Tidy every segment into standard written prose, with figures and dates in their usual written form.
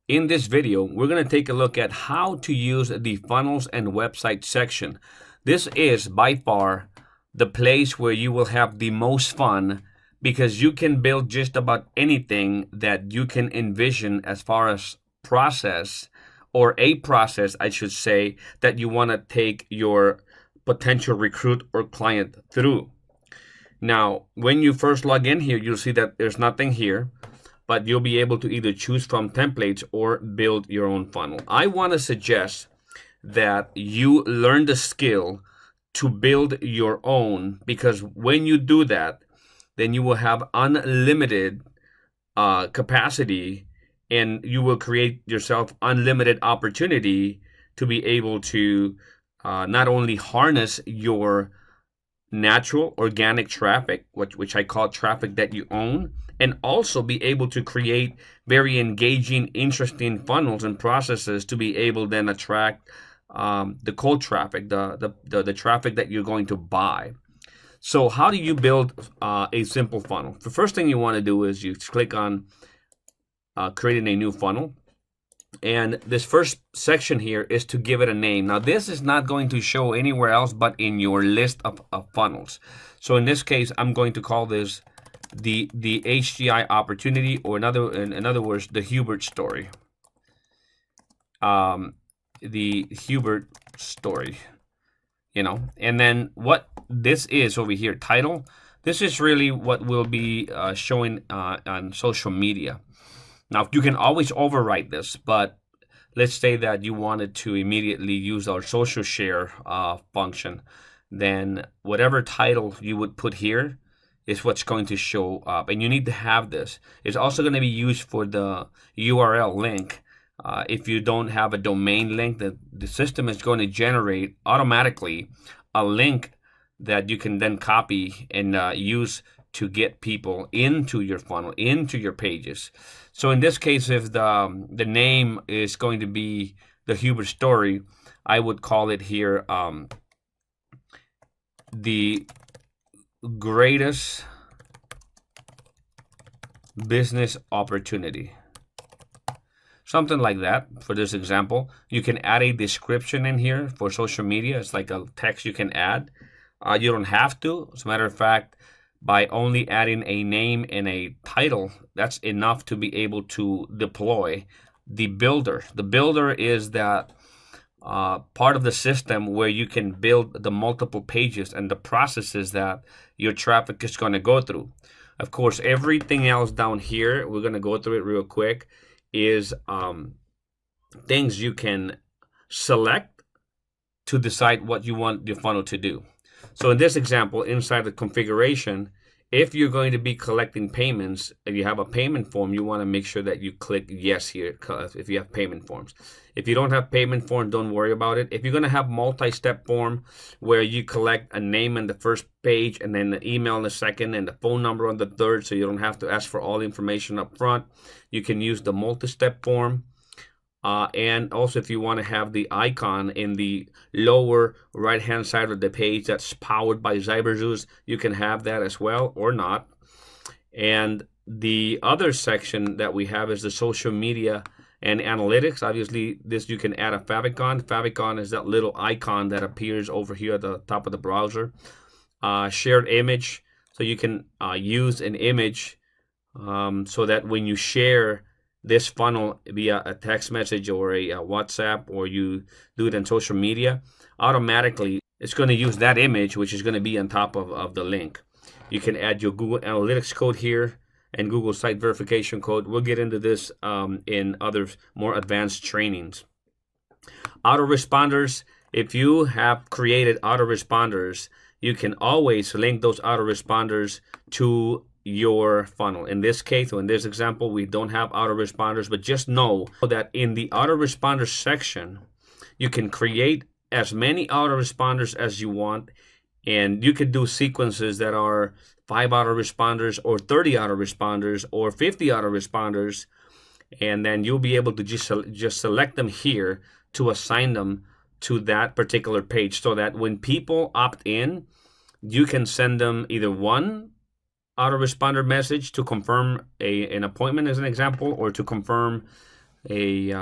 In this video, we're going to take a look at how to use the funnels and website section. This is by far the place where you will have the most fun because you can build just about anything that you can envision as far as process, or a process, I should say, that you want to take your potential recruit or client through. Now, when you first log in here, you'll see that there's nothing here, but you'll be able to either choose from templates or build your own funnel. I want to suggest that you learn the skill to build your own, because when you do that, then you will have unlimited capacity, and you will create yourself unlimited opportunity to be able to not only harness your natural organic traffic, which I call traffic that you own, and also be able to create very engaging, interesting funnels and processes to be able to then attract the cold traffic, the traffic that you're going to buy. So how do you build a simple funnel? The first thing you want to do is you click on creating a new funnel. And this first section here is to give it a name. Now, this is not going to show anywhere else but in your list of funnels. So in this case, I'm going to call this the HGI opportunity, or in other words, the Hubert story. The Hubert story, and then what this is over here, title. This is really what will be showing on social media. Now, you can always overwrite this, but let's say that you wanted to immediately use our social share function. Then whatever title you would put here is what's going to show up. And you need to have this. It's also going to be used for the URL link. If you don't have a domain link, the system is going to generate automatically a link that you can then copy and use to get people into your funnel, into your pages. So in this case, if the name is going to be the Hubert story, I would call it here the greatest business opportunity. Something like that for this example. You can add a description in here for social media. It's like a text you can add. You don't have to. As a matter of fact, by only adding a name and a title, that's enough to be able to deploy the builder. The builder is that part of the system where you can build the multiple pages and the processes that your traffic is going to go through. Of course, everything else down here, we're going to go through it real quick, is things you can select to decide what you want your funnel to do. So in this example, inside the configuration, if you're going to be collecting payments and you have a payment form, you want to make sure that you click yes here if you have payment forms. If you don't have payment form, don't worry about it. If you're going to have multi-step form where you collect a name in the first page and then the email in the second and the phone number on the third, so you don't have to ask for all the information up front, you can use the multi-step form. And also, if you want to have the icon in the lower right-hand side of the page that's powered by Cyberzeus, you can have that as well, or not. And the other section that we have is the social media and analytics. Obviously, this you can add a favicon. Favicon is that little icon that appears over here at the top of the browser. Shared image, so you can use an image so that when you share this funnel via a text message or a WhatsApp, or you do it on social media, automatically it's going to use that image, which is going to be on top of the link. You can add your Google Analytics code here and Google Site Verification code. We'll get into this in other more advanced trainings. Autoresponders, if you have created autoresponders, you can always link those autoresponders to your funnel. In this case, or in this example, we don't have autoresponders, but just know that in the autoresponder section, you can create as many autoresponders as you want, and you could do sequences that are 5 autoresponders or 30 autoresponders or 50 autoresponders, and then you'll be able to just select them here to assign them to that particular page, so that when people opt in, you can send them either one autoresponder message to confirm an appointment, as an example, or to confirm a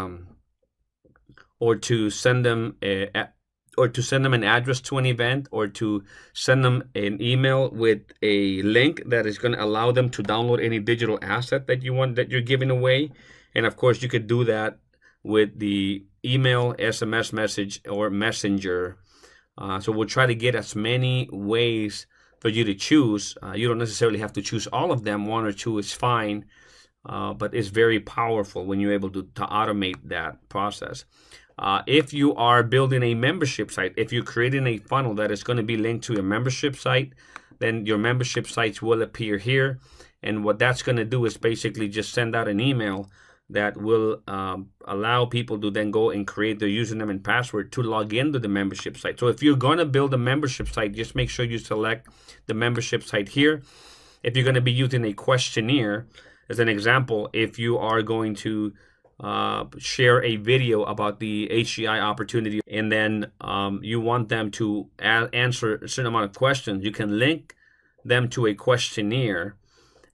or to send them an address to an event, or to send them an email with a link that is going to allow them to download any digital asset that you're giving away. And of course, you could do that with the email, SMS message, or messenger. So we'll try to get as many ways for you to choose. You don't necessarily have to choose all of them. One or two is fine, but it's very powerful when you're able to automate that process. If you are building a membership site, if you're creating a funnel that is going to be linked to a membership site, then your membership sites will appear here. And what that's going to do is basically just send out an email that will allow people to then go and create their username and password to log into the membership site. So if you're going to build a membership site, just make sure you select the membership site here. If you're going to be using a questionnaire, as an example, if you are going to share a video about the HGI opportunity, and then you want them to answer a certain amount of questions, you can link them to a questionnaire.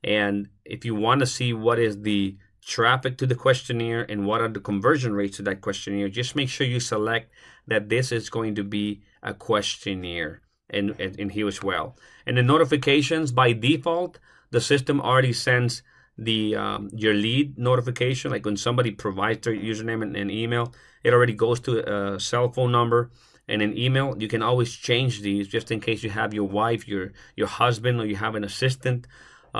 And if you want to see what is the traffic to the questionnaire and what are the conversion rates to that questionnaire, just make sure you select that this is going to be a questionnaire in here as well. And the notifications, by default, the system already sends the your lead notification. Like when somebody provides their username and email, it already goes to a cell phone number and an email. You can always change these just in case you have your wife, your husband, or you have an assistant,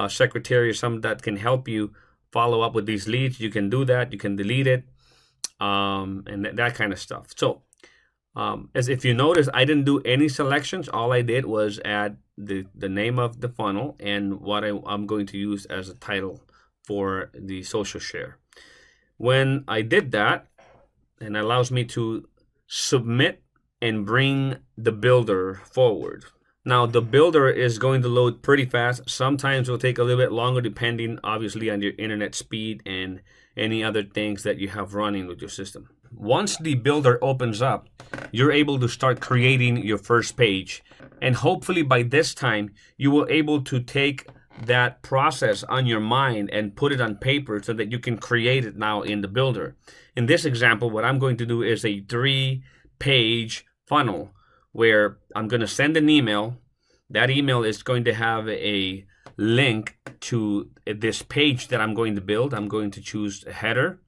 secretary, or someone that can help you follow up with these leads. You can do that. You can delete it, and that kind of stuff. So as if you notice, I didn't do any selections. All I did was add the name of the funnel and what I'm going to use as a title for the social share. When I did that, it allows me to submit and bring the builder forward. Now the builder is going to load pretty fast. Sometimes it will take a little bit longer depending obviously on your internet speed and any other things that you have running with your system. Once the builder opens up, you're able to start creating your first page. And hopefully by this time, you will able to take that process on your mind and put it on paper so that you can create it now in the builder. In this example, what I'm going to do is a 3-page funnel where I'm going to send an email. That email is going to have a link to this page that I'm going to build. I'm going to choose a header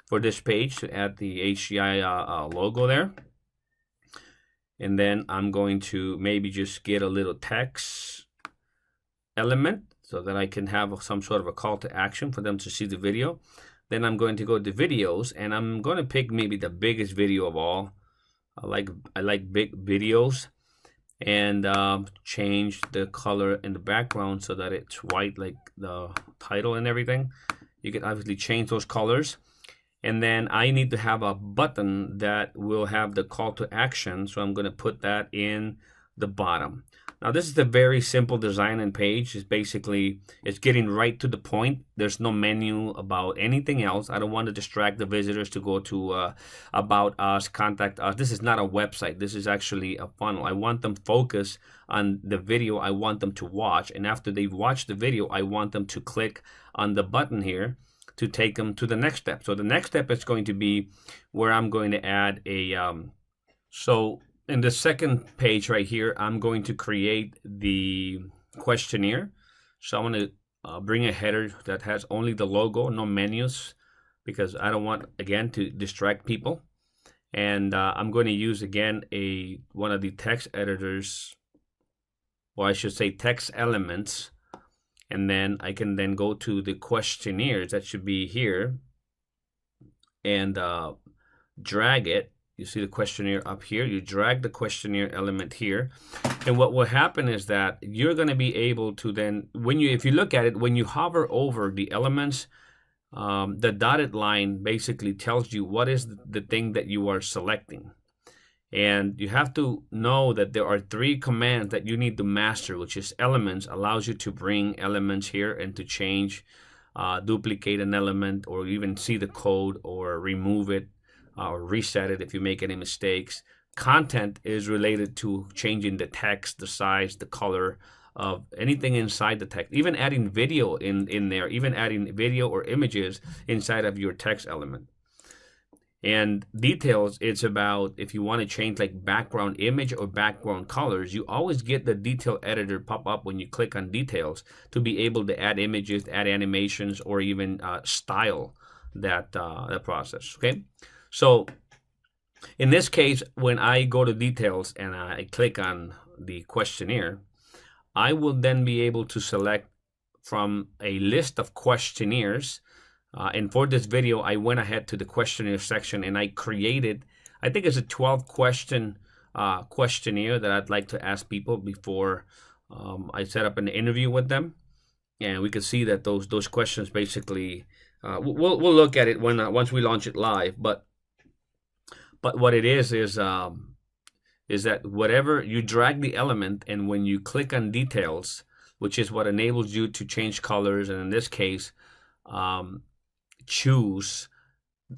for this page to add the HGI logo there. And then I'm going to maybe just get a little text element so that I can have some sort of a call to action for them to see the video. Then I'm going to go to videos, and I'm going to pick maybe the biggest video of all. I like big videos, and change the color in the background so that it's white like the title and everything. You can obviously change those colors. And then I need to have a button that will have the call to action. So I'm going to put that in the bottom. Now this is a very simple design and page. It's getting right to the point. There's no menu about anything else. I don't want to distract the visitors to go to about us, contact us. This is not a website. This is actually a funnel. I want them focused on the video I want them to watch. And after they've watched the video, I want them to click on the button here to take them to the next step. So the next step is going to be where I'm going to add a, so in the second page right here, I'm going to create the questionnaire. So I'm going to bring a header that has only the logo, no menus, because I don't want, again, to distract people. And I'm going to use, again, one of the text editors, or I should say text elements. And then I can then go to the questionnaires that should be here and drag it. You see the questionnaire up here. You drag the questionnaire element here. And what will happen is that you're going to be able to then, if you look at it, when you hover over the elements, the dotted line basically tells you what is the thing that you are selecting. And you have to know that there are 3 commands that you need to master, which is elements, allows you to bring elements here and to change, duplicate an element, or even see the code or remove it or reset it if you make any mistakes. Content is related to changing the text, the size, the color, of anything inside the text, even adding video in there, even adding video or images inside of your text element. And details, it's about if you want to change like background image or background colors, you always get the detail editor pop up when you click on details to be able to add images, add animations, or even style that process. Okay, so in this case, when I go to details and I click on the questionnaire, I will then be able to select from a list of questionnaires. And for this video, I went ahead to the questionnaire section and I created, I think it's a 12 question questionnaire that I'd like to ask people before I set up an interview with them. And we can see that those questions basically, we'll look at it when once we launch it live. But what it is that whatever you drag the element, and when you click on details, which is what enables you to change colors, and in this case, choose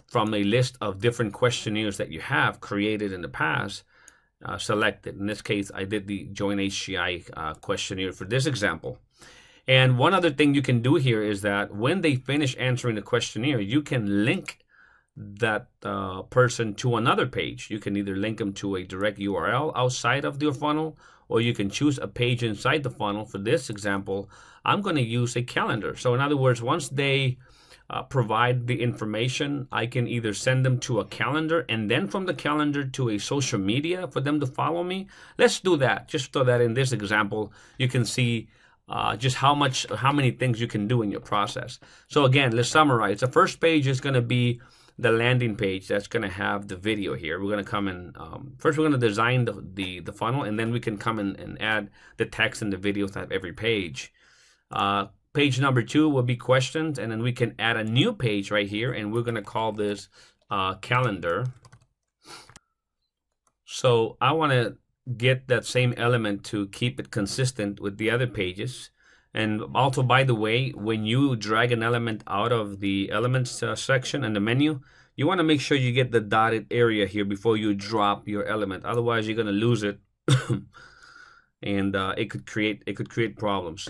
from a list of different questionnaires that you have created in the past, selected. In this case, I did the Join HCI questionnaire for this example. And one other thing you can do here is that when they finish answering the questionnaire, you can link that person to another page. You can either link them to a direct URL outside of your funnel, or you can choose a page inside the funnel. For this example, I'm going to use a calendar. So in other words, once they provide the information, I can either send them to a calendar and then from the calendar to a social media for them to follow me. Let's do that, just so that in this example, you can see just how many things you can do in your process. So again, let's summarize. The first page is going to be the landing page that's going to have the video here. We're going to come in, first we're going to design the funnel, and then we can come in and add the text and the videos at every page. Page number 2 will be questions, and then we can add a new page right here, and we're going to call this calendar. So I want to get that same element to keep it consistent with the other pages. And also, by the way, when you drag an element out of the elements section and the menu, you want to make sure you get the dotted area here before you drop your element. Otherwise, you're going to lose it, and it could create problems.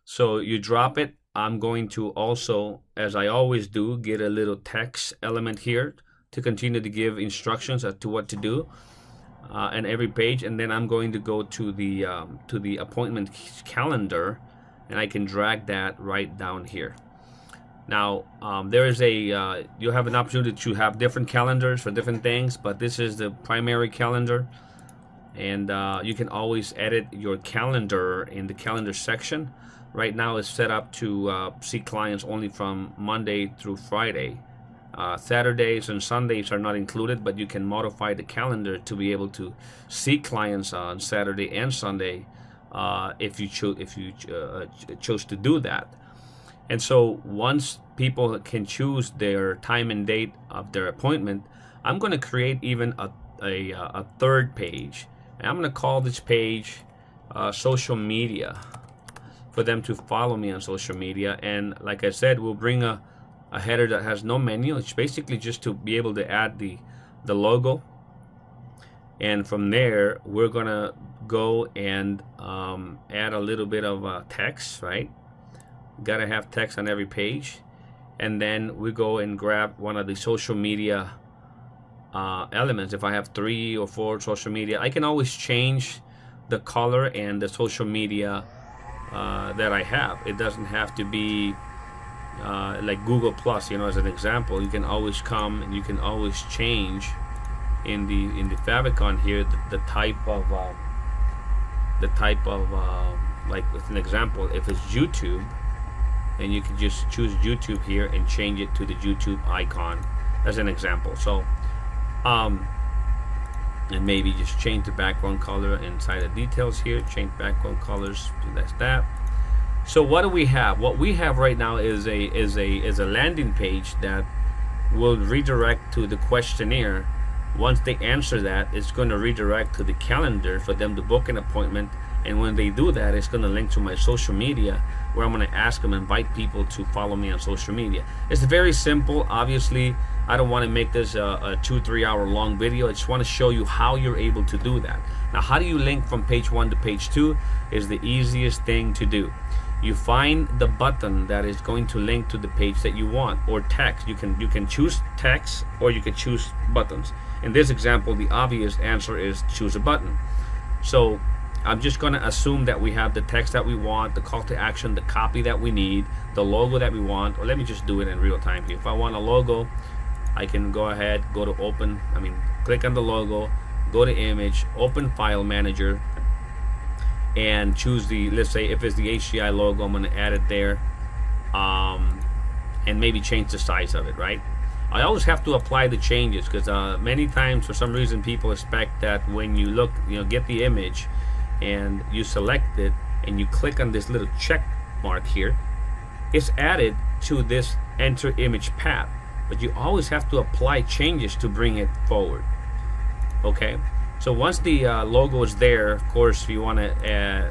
So you drop it. I'm going to also, as I always do, get a little text element here to continue to give instructions as to what to do on every page. And then I'm going to go to the appointment calendar, and I can drag that right down here. Now there is you have an opportunity to have different calendars for different things, but this is the primary calendar, and you can always edit your calendar in the calendar section. Right now it's set up to see clients only from Monday through Friday. Saturdays and Sundays are not included, but you can modify the calendar to be able to see clients on Saturday and Sunday if you chose to do that. And so once people can choose their time and date of their appointment, I'm going to create even a third page, and I'm going to call this page social media, for them to follow me on social media. And like I said, we'll bring a header that has no menu. It's basically just to be able to add the logo, and from there we're gonna go and add a little bit of text, right? Gotta have text on every page. And then we go and grab one of the social media elements. If I have 3 or 4 social media, I can always change the color and the social media that I have. It doesn't have to be like Google Plus, you know, as an example. You can always come and you can always change in the favicon here the type of like, with an example, if it's YouTube, and you can just choose YouTube here and change it to the YouTube icon as an example. So and maybe just change the background color inside the details here, change background colors to that. So what do we have? What we have right now is a landing page that will redirect to the questionnaire. Once they answer that, it's going to redirect to the calendar for them to book an appointment. And when they do that, it's going to link to my social media, where I'm going to ask them, invite people to follow me on social media. It's very simple. Obviously, I don't want to make this a 2-3 hour long video. I just want to show you how you're able to do that. Now, how do you link from page 1 to page 2? Is the easiest thing to do. You find the button that is going to link to the page that you want, or text. You can choose text, or you can choose buttons. In this example, the obvious answer is choose a button. So I'm just going to assume that we have the text that we want, the call to action, the copy that we need, the logo that we want. Or let me just do it in real time here. If I want a logo, I can go ahead, go to click on the logo, go to image, open file manager, and choose the, let's say if it's the HCI logo, I'm going to add it there, and maybe change the size of it, right? I always have to apply the changes, because many times for some reason people expect that when you look, get the image and you select it and you click on this little check mark here, it's added to this enter image path, but you always have to apply changes to bring it forward. Okay, so once the logo is there, of course, if you want to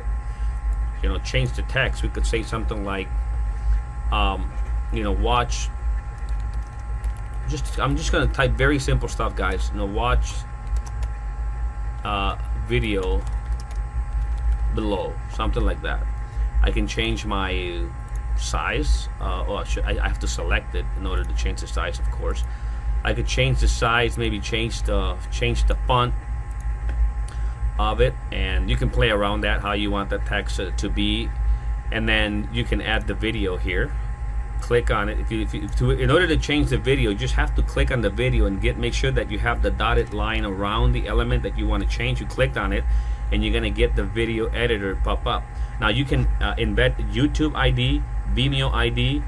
change the text, we could say something like watch, I'm just going to type very simple stuff, guys. Watch video below, something like that. I can change my size, or I have to select it in order to change the size, of course. I could change the size, maybe change the font of it, and you can play around that how you want the text to be, and then you can add the video here. Click on it. In order to change the video, you just have to click on the video and make sure that you have the dotted line around the element that you want to change. You clicked on it, and you're gonna get the video editor pop up. Now you can embed YouTube ID, Vimeo ID,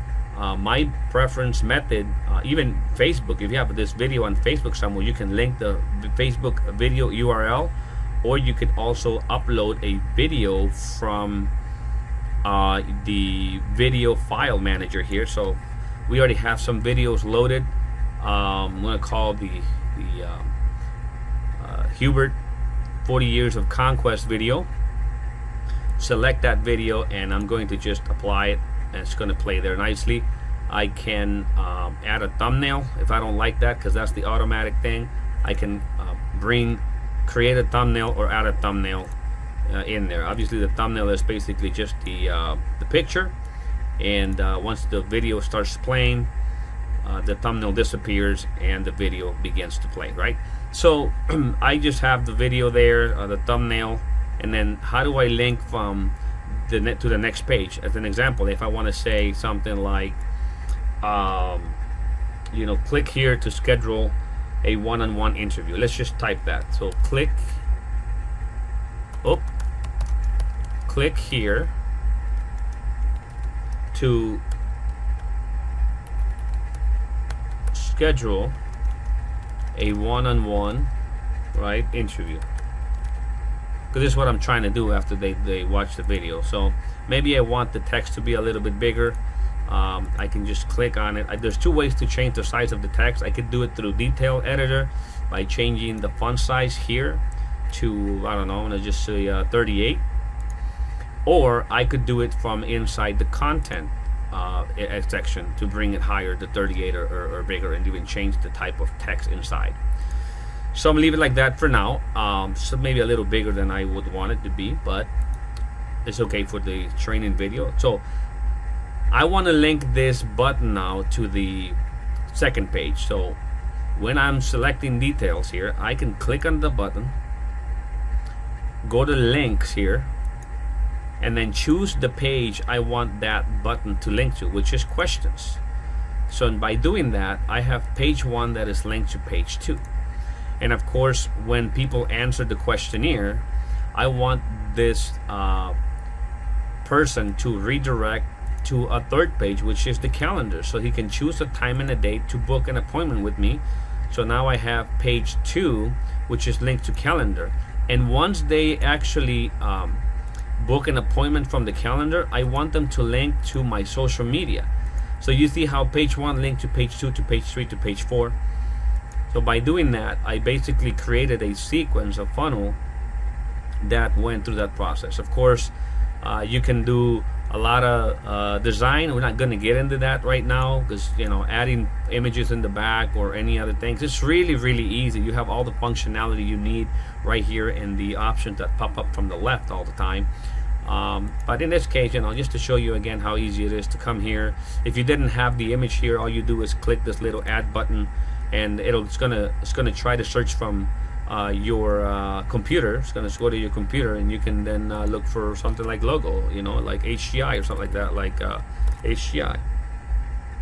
my preference method, even Facebook. If you have this video on Facebook somewhere, you can link the Facebook video URL, or you could also upload a video from the video file manager here. So we already have some videos loaded. I'm going to call the Hubert 40 Years of Conquest video. Select that video, and I'm going to just apply it, and it's going to play there nicely. I can add a thumbnail if I don't like that, because that's the automatic thing. I can create a thumbnail or add a thumbnail in there. Obviously the thumbnail is basically just the picture, and once the video starts playing, the thumbnail disappears and the video begins to play, right? So I just have the video there, the thumbnail, and then how do I link from to the next page? As an example, if I want to say something like click here to schedule a one-on-one interview. Let's just type that. So click here to schedule a one-on-one, right, interview. Because this is what I'm trying to do after they watch the video. So maybe I want the text to be a little bit bigger. I can just click on it. There's two ways to change the size of the text. I could do it through Detail Editor by changing the font size here to, I don't know, I'm gonna just say 38. Or I could do it from inside the content section to bring it higher to 38 or bigger, and even change the type of text inside. So I'm gonna leave it like that for now. So maybe a little bigger than I would want it to be, but it's okay for the training video. So I want to link this button now to the second page. So when I'm selecting details here, I can click on the button, go to links here, and then choose the page I want that button to link to, which is questions. So by doing that, I have page 1 that is linked to page 2. And of course, when people answer the questionnaire, I want this person to redirect to a third page, which is the calendar, so he can choose a time and a date to book an appointment with me. So now I have page 2, which is linked to calendar, and once they actually book an appointment from the calendar, I want them to link to my social media. So you see how page 1 linked to page 2 to page 3 to page 4. So by doing that, I basically created a sequence, a funnel that went through that process. Of course, you can do a lot of design. We're not going to get into that right now because, you know, adding images in the back or any other things, it's really, really easy. You have all the functionality you need right here in the options that pop up from the left all the time. But in this case, you know, just to show you again how easy it is to come here. If you didn't have the image here, all you do is click this little add button, and it's gonna try to search from your computer. It's gonna go to your computer, and you can then look for something like logo, you know, like HCI or something like that, like HCI.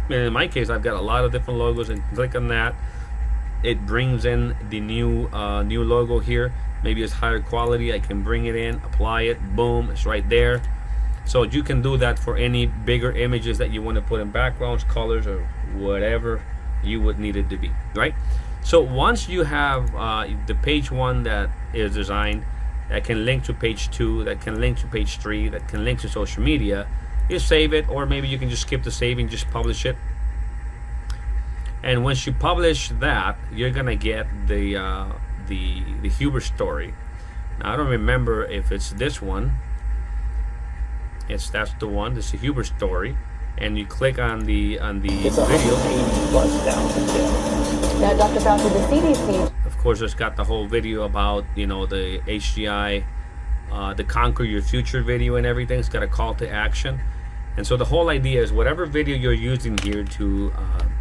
And in my case, I've got a lot of different logos, and click on that. It brings in the new logo here. Maybe it's higher quality. I can bring it in, apply it, boom, it's right there. So you can do that for any bigger images that you want to put in backgrounds, colors, or whatever you would need it to be, right? So once you have the page 1 that is designed, that can link to page 2, that can link to page 3, that can link to social media, you save it, or maybe you can just skip the saving, just publish it. And once you publish that, you're gonna get the Huber story. Now I don't remember if it's this one. That's the one. This is the Huber story, and you click on the It's video. 180 plus down today. Now, Dr. Fauci, the CDC. Of course, it's got the whole video about, you know, the HCI, the Conquer Your Future video and everything. It's got a call to action. And so the whole idea is whatever video you're using here to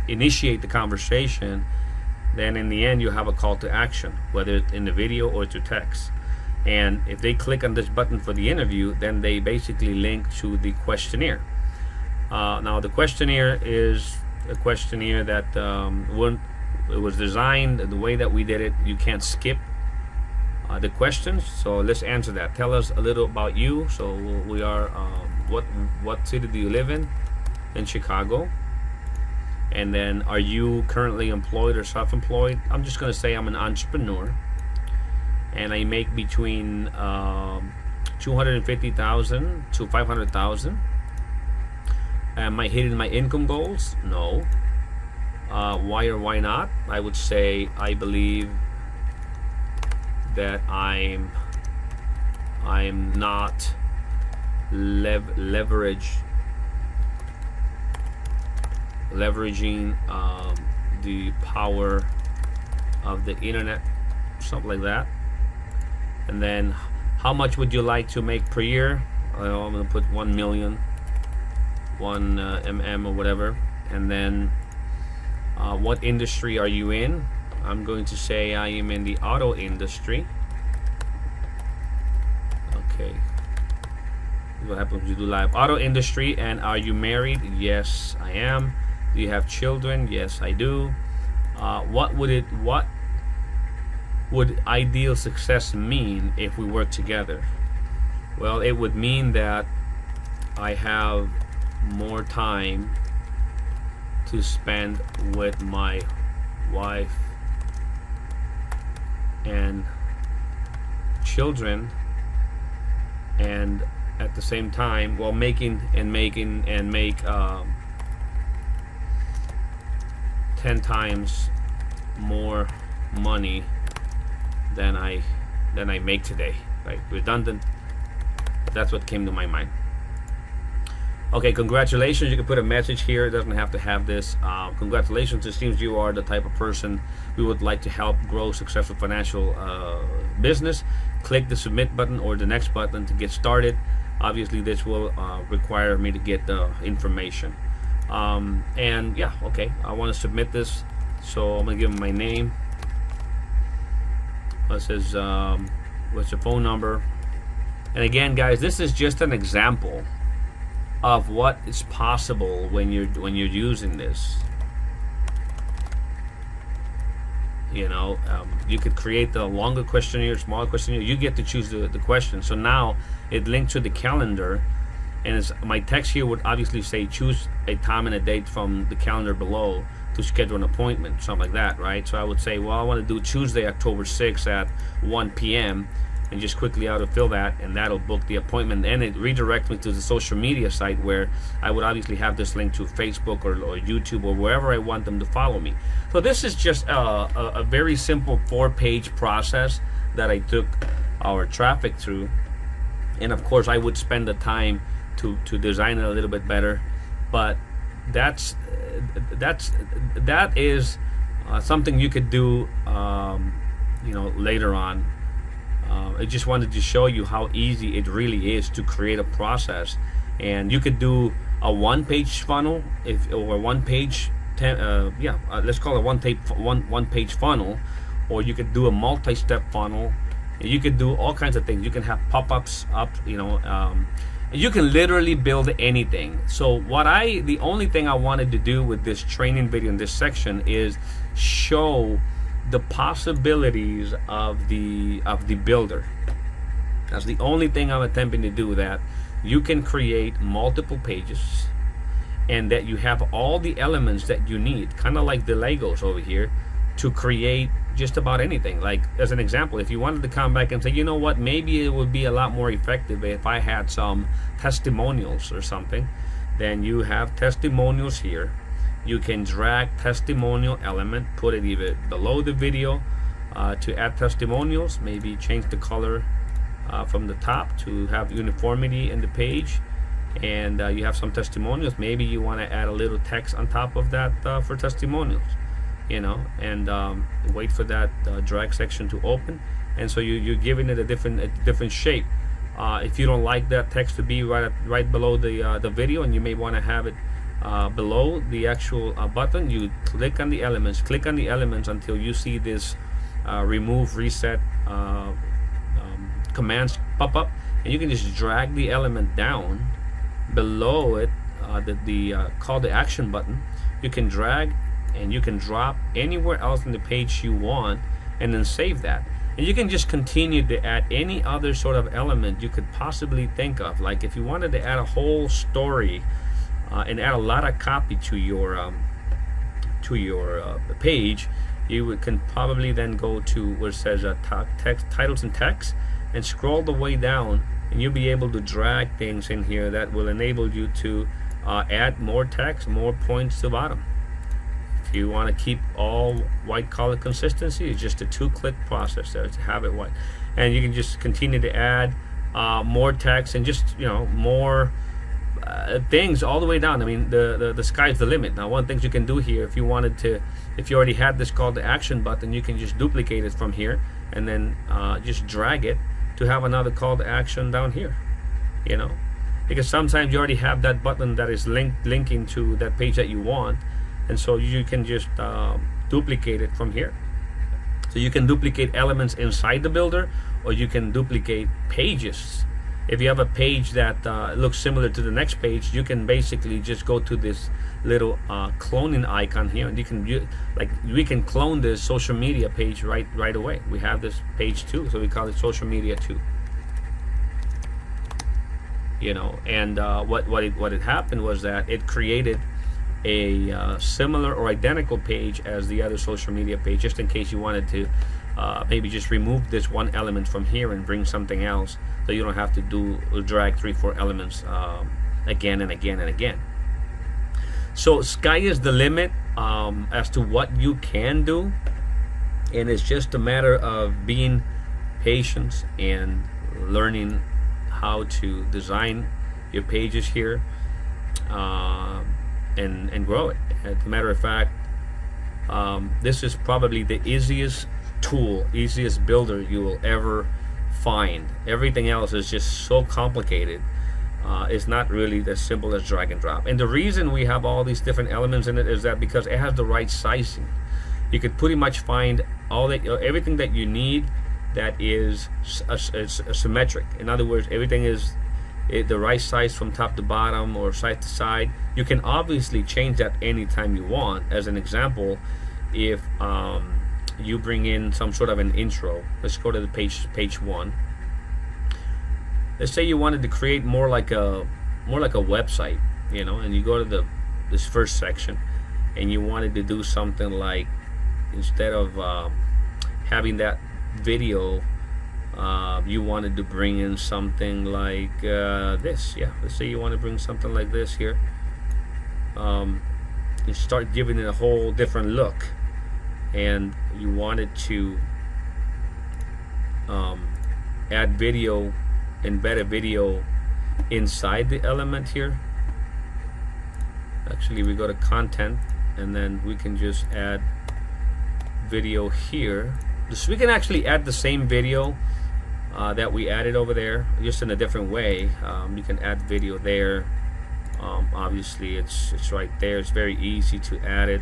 initiate the conversation, then in the end you have a call to action, whether it's in the video or through text. And if they click on this button for the interview, then they basically link to the questionnaire. Now the questionnaire is a questionnaire that it was designed the way that we did it. You can't skip the questions. So let's answer that. Tell us a little about you. So we are what city do you live in? In Chicago. And then, are you currently employed or self-employed? I'm just going to say I'm an entrepreneur, and I make between 250,000 to 500,000. Am I hitting my income goals? No. Why or why not? I would say I believe that I'm not leveraging the power of the internet, something like that. And then, how much would you like to make per year? I'm gonna put 1 million, 1 mm or whatever. And then, what industry are you in? I'm going to say I am in the auto industry. Okay. What happens when you do live? Auto industry. And are you married? Yes, I am. Do you have children? Yes, I do. What would ideal success mean if we work together? Well, it would mean that I have more time to spend with my wife and children, and at the same time, while make 10 times more money than I make today. Right? Redundant. That's what came to my mind. Okay, congratulations. You can put a message here. It doesn't have to have this. Congratulations. It seems you are the type of person we would like to help grow successful financial business. Click the submit button or the next button to get started. Obviously, this will require me to get the information. And yeah, okay, I want to submit this. So I'm going to give them my name. It says, what's your phone number? And again, guys, this is just an example of what is possible when you're using this. You know, you could create the longer questionnaire, smaller questionnaire. You get to choose the question. So now it linked to the calendar, and it's, my text here would obviously say choose a time and a date from the calendar below to schedule an appointment, something like that, right? So I would say, well, I want to do Tuesday, October 6th at 1 p.m. and just quickly autofill that, and that'll book the appointment. And it redirects me to the social media site where I would obviously have this link to Facebook or YouTube or wherever I want them to follow me. So this is just a very simple 4-page process that I took our traffic through. And of course, I would spend the time to design it a little bit better, but that is something you could do later on. I just wanted to show you how easy it really is to create a process, and you could do a one-page funnel or one-page let's call it one-page funnel, or you could do a multi-step funnel. You could do all kinds of things. You can have pop-ups up, you can literally build anything. So the only thing I wanted to do with this training video in this section is show the possibilities of the builder. That's the only thing I'm attempting to do, that you can create multiple pages and that you have all the elements that you need, kind of like the Legos over here, to create just about anything. Like, as an example, if you wanted to come back and say, you know what, maybe it would be a lot more effective if I had some testimonials or something, then you have testimonials here. You can drag testimonial element, put it either below the video to add testimonials, maybe change the color from the top to have uniformity in the page, and you have some testimonials. Maybe you want to add a little text on top of that for testimonials, and wait for that drag section to open, and so you're giving it a different shape. If you don't like that text to be right below the video, and you may want to have it below the actual button, you click on the elements until you see this remove reset commands pop up, and you can just drag the element down below it, the call to action button. You can drag and you can drop anywhere else in the page you want, and then save that. And you can just continue to add any other sort of element you could possibly think of. Like if you wanted to add a whole story and add a lot of copy to your page, you can probably then go to where it says text, titles and text, and scroll the way down, and you'll be able to drag things in here that will enable you to add more text, more points to the bottom. If you want to keep all white color consistency, it's just a 2-click process there to have it white, and you can just continue to add more text and just more things all the way down. I mean, the sky's the limit. Now, one thing you can do here, if you already had this call to action button, you can just duplicate it from here and then just drag it to have another call to action down here, because sometimes you already have that button that is linking to that page that you want, and so you can just duplicate it from here. So you can duplicate elements inside the builder, or you can duplicate pages. If you have a page that looks similar to the next page, you can basically just go to this little cloning icon here, and we can clone this social media page right away. We have this page too, so we call it social media 2. And what had happened was that it created a similar or identical page as the other social media page, just in case you wanted to maybe just remove this one element from here and bring something else, so you don't have to drag 3-4 elements again and again and again. So sky is the limit as to what you can do, and it's just a matter of being patient and learning how to design your pages here and grow it. As a matter of fact, this is probably the easiest builder you will ever find. Everything else is just so complicated. It's not really as simple as drag and drop. And the reason we have all these different elements in it is that because it has the right sizing. You could pretty much find everything that you need that is symmetric. In other words, everything is the right size from top to bottom or side to side. You can obviously change that anytime you want. As an example, if you bring in some sort of an intro, let's go to the page 1. Let's say you wanted to create more like a website, and you go to this first section, and you wanted to do something like, instead of having that video, you wanted to bring in something like this. Let's say you want to bring something like this here. You start giving it a whole different look, and you wanted to add video, embed a video inside the element here. Actually, we go to content, and then we can just add video here. So we can actually add the same video that we added over there, just in a different way. You can add video there. Obviously, it's right there. It's very easy to add it.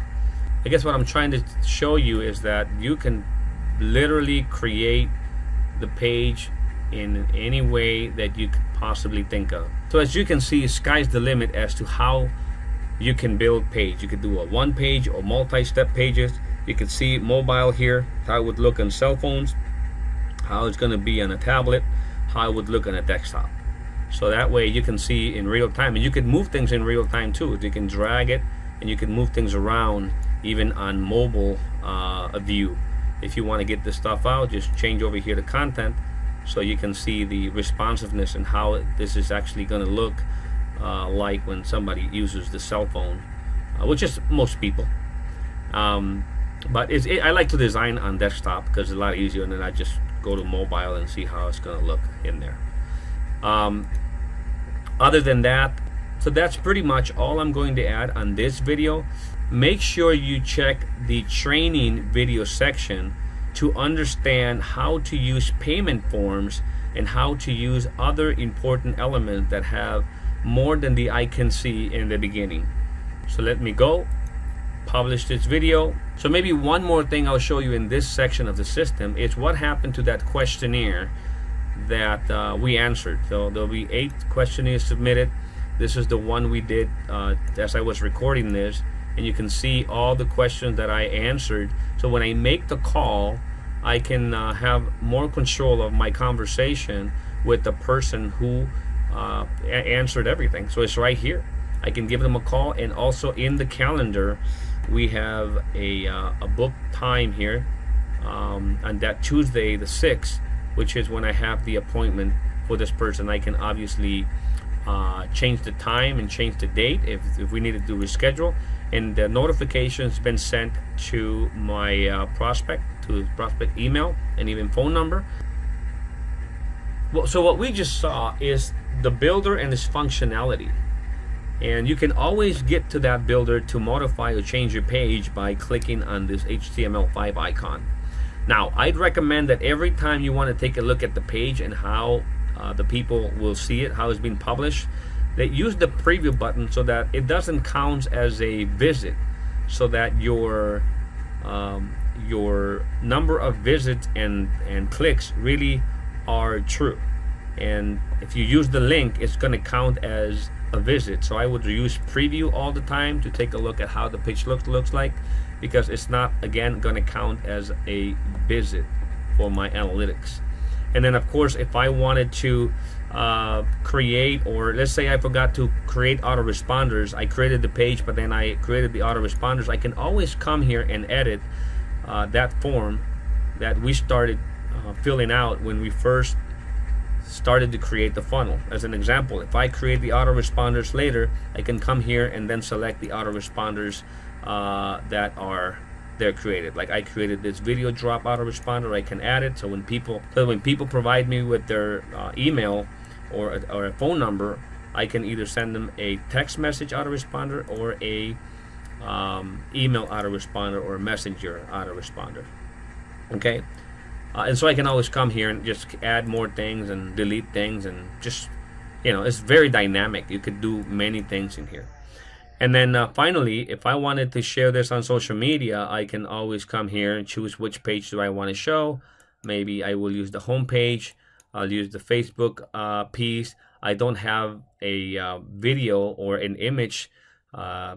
I guess what I'm trying to show you is that you can literally create the page in any way that you could possibly think of. So as you can see, sky's the limit as to how you can build page. You could do a one page or multi-step pages. You can see mobile here, how it would look on cell phones, how it's going to be on a tablet, how it would look on a desktop. So that way you can see in real time, and you can move things in real time too. You can drag it and you can move things around even on mobile view. If you want to get this stuff out, just change over here to content so you can see the responsiveness and how this is actually going to look like when somebody uses the cell phone, which is most people. But I like to design on desktop because it's a lot easier, and then I just go to mobile and see how it's going to look in there. Other than that, so that's pretty much all I'm going to add on this video. Make sure you check the training video section to understand how to use payment forms and how to use other important elements that have more than the eye can see in the beginning. So let me go publish this video. So maybe one more thing I'll show you in this section of the system is what happened to that questionnaire that we answered. So there'll be 8 questionnaires submitted. This is the one we did as I was recording this, and you can see all the questions that I answered. So when I make the call, I can have more control of my conversation with the person who answered everything. So it's right here. I can give them a call, and also in the calendar we have a book time here on that Tuesday the 6th, which is when I have the appointment for this person. I can obviously change the time and change the date if we needed to reschedule, and the notification's been sent to my prospect email and even phone number. Well, so what we just saw is the builder and its functionality, and you can always get to that builder to modify or change your page by clicking on this HTML5 icon. Now, I'd recommend that every time you want to take a look at the page and how the people will see it, how it's being published, that use the preview button so that it doesn't count as a visit, so that your number of visits and clicks really are true. And if you use the link, it's going to count as a visit. So I would use preview all the time to take a look at how the page looks like, because it's not, again, going to count as a visit for my analytics. And then of course, if I wanted to create, or let's say I forgot to create autoresponders, I created the page but then I created the autoresponders, I can always come here and edit that form that we started filling out when we first started to create the funnel. As an example, if I create the autoresponders later, I can come here and then select the autoresponders that are there created. Like I created this video drop autoresponder, I can add it, so when people provide me with their email or a phone number, I can either send them a text message autoresponder or a email autoresponder or a messenger autoresponder. Okay. And so I can always come here and just add more things and delete things, and just, it's very dynamic. You could do many things in here. And then finally, if I wanted to share this on social media, I can always come here and choose which page do I want to show. Maybe I will use the home page. I'll use the Facebook piece. I don't have a video or an image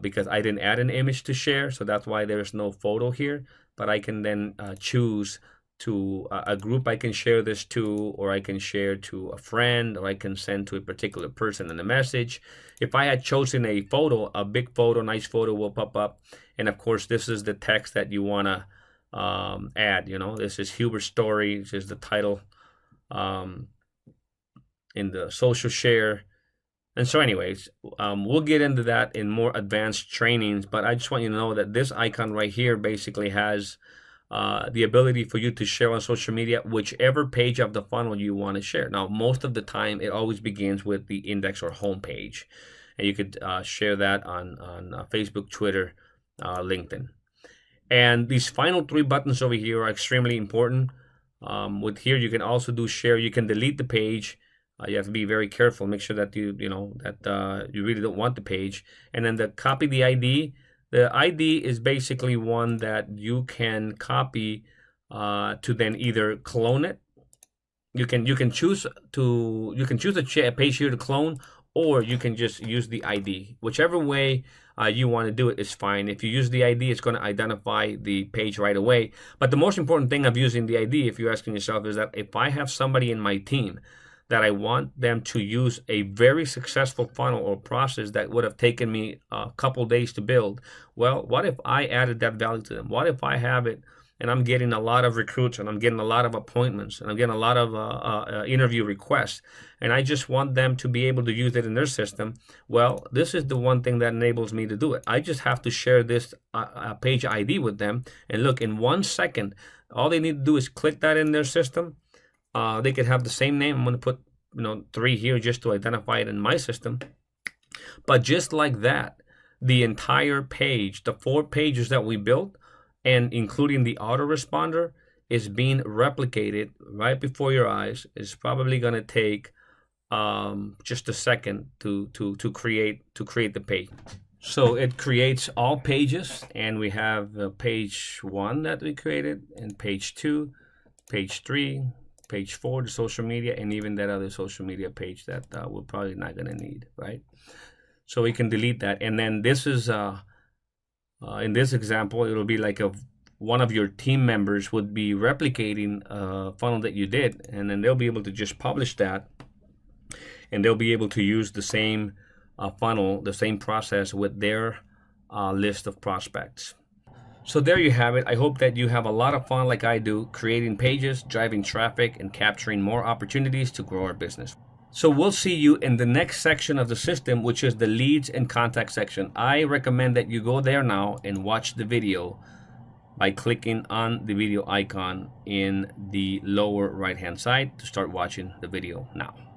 because I didn't add an image to share, so that's why there's no photo here. But I can then choose to a group I can share this to, or I can share to a friend, or I can send to a particular person in a message. If I had chosen a photo, a big photo, nice photo will pop up. And of course, this is the text that you want to add. This is Hubert's story. This is the title in the social share. And so anyways, we'll get into that in more advanced trainings, but I just want you to know that this icon right here basically has the ability for you to share on social media whichever page of the funnel you want to share. Now, most of the time, it always begins with the index or home page. And you could share that on Facebook, Twitter, LinkedIn. And these final 3 buttons over here are extremely important. With here, you can also do share. You can delete the page. You have to be very careful. Make sure that you really don't want the page. And then the copy the ID. The ID is basically one that you can copy to then either clone it. You can choose a page here to clone, or you can just use the ID. Whichever way you want to do it is fine. If you use the ID, it's going to identify the page right away. But the most important thing of using the ID, if you're asking yourself, is that if I have somebody in my team that I want them to use a very successful funnel or process that would have taken me a couple days to build, well, what if I added that value to them? What if I have it and I'm getting a lot of recruits and I'm getting a lot of appointments and I'm getting a lot of interview requests, and I just want them to be able to use it in their system? Well, this is the one thing that enables me to do it. I just have to share this page ID with them, and look, in 1 second, all they need to do is click that in their system. They could have the same name. I'm going to put 3 here just to identify it in my system. But just like that, the entire page, the 4 pages that we built, and including the autoresponder, is being replicated right before your eyes. It's probably going to take just a second to create the page. So it creates all pages, and we have page 1 that we created, and page 2, page 3, page 4, the social media, and even that other social media page that we're probably not going to need, right? So we can delete that. And then this is, in this example, it'll be like one of your team members would be replicating a funnel that you did, and then they'll be able to just publish that, and they'll be able to use the same funnel, the same process with their list of prospects. So there you have it. I hope that you have a lot of fun like I do, creating pages, driving traffic, and capturing more opportunities to grow our business. So we'll see you in the next section of the system, which is the leads and contact section. I recommend that you go there now and watch the video by clicking on the video icon in the lower right-hand side to start watching the video now.